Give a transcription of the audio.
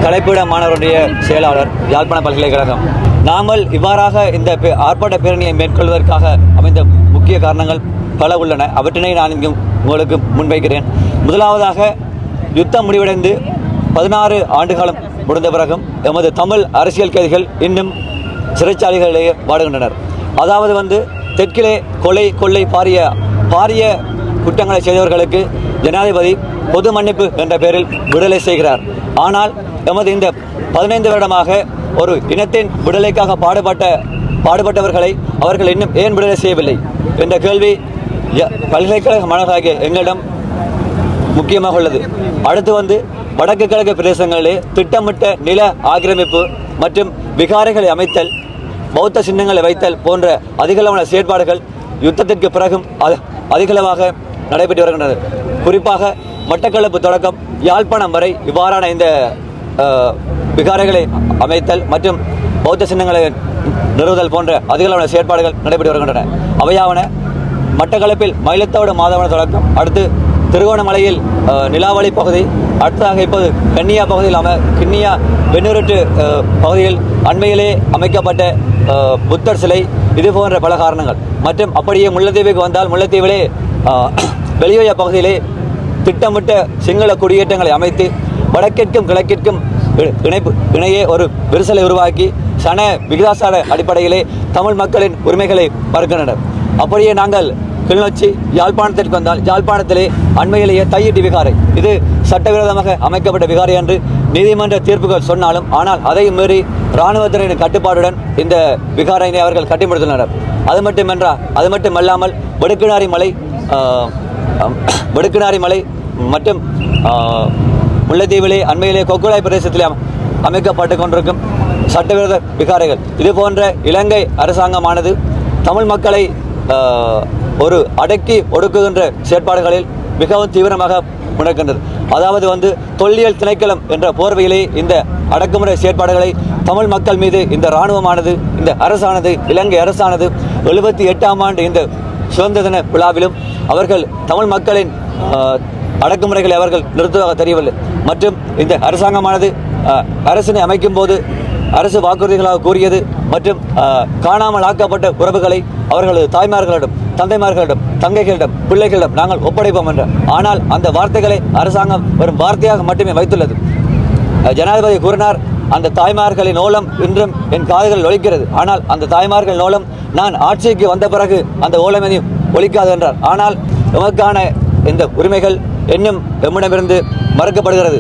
கலைப்பீட மாணவருடைய செயலாளர், யாழ்ப்பாண பல்கலைக்கழகம். நாமல் இவ்வாறாக இந்த ஆர்ப்பாட்ட பேரணியை மேற்கொள்வதற்காக அமைந்த முக்கிய காரணங்கள் பல உள்ளன. அவற்றினை நான் இங்கு உங்களுக்கு முன்வைக்கிறேன். முதலாவதாக, யுத்தம் முடிவடைந்து 16 ஆண்டுகாலம் முடிந்த பிறகும் எமது தமிழ் அரசியல் கைதிகள் இன்னும் சிறைச்சாலைகளிலேயே வாடுகின்றனர். அதாவது தெற்கிலே கொலை கொள்ளை பாரிய குற்றங்களை செய்தவர்களுக்கு ஜனாதிபதி பொது மன்னிப்பு என்ற பெயரில் விடுதலை செய்கிறார். ஆனால் எமது இந்த 15 வருடமாக ஒரு இனத்தின் விடுதலைக்காக பாடுபட்டவர்களை அவர்கள் இன்னும் ஏன் விடுதலை செய்யவில்லை என்ற கேள்வி பல்கலைக்கழக மாணவர்களாகிய எங்களிடம் முக்கியமாக உள்ளது. அடுத்து வடக்கு கிழக்கு பிரதேசங்களிலே திட்டமிட்ட நில ஆக்கிரமிப்பு மற்றும் விகாரைகளை அமைத்தல், பௌத்த சின்னங்களை வைத்தல் போன்ற அதிகளவான செயற்பாடுகள் யுத்தத்திற்கு பிறகும் அதிகளவாக நடைபெற்று வருகின்றன. குறிப்பாக மட்டக்களப்பு தொடக்கம் யாழ்ப்பாணம் வரை இவ்வாறான இந்த விகாரைகளை அமைத்தல் மற்றும் பௌத்த சின்னங்களை நிறுவுதல் போன்ற அதிகளவான செயற்பாடுகள் நடைபெற்று வருகின்றன. அவையாவன மட்டக்களப்பில் மயிலத்தோடு மாதவன தொடக்கம், அடுத்து திருகோணமலையில் நிலாவளி பகுதி, அடுத்ததாக இப்போது கன்னியா பகுதியில் கிண்ணியா வெண்ணூருட்டு பகுதியில் அண்மையிலே அமைக்கப்பட்ட புத்தர் சிலை, இது போன்ற பல காரணங்கள். மற்றும் அப்படியே முல்லைத்தீவுக்கு வந்தால் முல்லைத்தீவிலே வெளியோய பகுதியிலே திட்டமிட்ட சிங்கள குடியேற்றங்களை அமைத்து வடக்கிற்கும் கிழக்கிற்கும் இணையே ஒரு விரிசலை உருவாக்கி சன விகிதாசார அடிப்படையிலே தமிழ் மக்களின் உரிமைகளை மறுக்கின்றனர். அப்படியே நாங்கள் கிளிநொச்சி யாழ்ப்பாணத்திற்கு வந்தால் யாழ்ப்பாணத்திலே அண்மையிலேயே தையிட்டி விகாரை, இது சட்டவிரோதமாக அமைக்கப்பட்ட விகாரை என்று நீதிமன்ற தீர்ப்புகள் சொன்னாலும் ஆனால் அதை மீறி இராணுவத்தினரின் கட்டுப்பாடுடன் இந்த விகாரையினை அவர்கள் கட்டி முடித்துள்ளனர். அது மட்டுமல்லாமல் வெடுக்குநாரி மலை மற்றும் முல்லைத்தீவிலே அண்மையிலே கொக்குழாய் பிரதேசத்திலே அமைக்கப்பட்டு கொண்டிருக்கும் சட்டவிரோத விகாரைகள், இது போன்ற இலங்கை அரசாங்கமானது தமிழ் மக்களை ஒரு அடக்கி ஒடுக்குகின்ற செயற்பாடுகளில் மிகவும் தீவிரமாக முன்னெடுக்கின்றது. அதாவது தொல்லியல் திணைக்களம் என்ற போர்வையிலே இந்த அடக்குமுறை செயற்பாடுகளை தமிழ் மக்கள் மீது இந்த இராணுவமானது, இந்த அரசானது, இலங்கை அரசானது 78ஆம் ஆண்டு இந்த சுதந்திர தின விழாவிலும் அவர்கள் தமிழ் மக்களின் அடக்குமுறைகளை அவர்கள் நிறுத்துவதாக தெரியவில்லை. மற்றும் இந்த அரசாங்கமானது அரசினை அமைக்கும் போது அரசு வாக்குறுதிகளாக கூறியது மற்றும் காணாமல் ஆக்கப்பட்ட உறவுகளை அவர்களது தாய்மார்களிடம், தந்தைமார்களிடம், தங்கைகளிடம், பிள்ளைகளிடம் நாங்கள் ஒப்படைப்போம் என்ற. ஆனால் அந்த வார்த்தைகளை அரசாங்கம் வெறும் வார்த்தையாக மட்டுமே வைத்துள்ளது. ஜனாதிபதி கூறினார், அந்த தாய்மார்களின் ஓலம் இன்றும் என் காதுகளில் ஒலிக்கிறது. ஆனால் அந்த தாய்மார்கள் ஓலம் நான் ஆட்சிக்கு வந்த பிறகு அந்த ஓலம் எதையும் ஒலிக்காது என்றார். ஆனால் எமக்கான இந்த உரிமைகள் இன்னும் எம்மிடமிருந்து மறுக்கப்படுகிறது.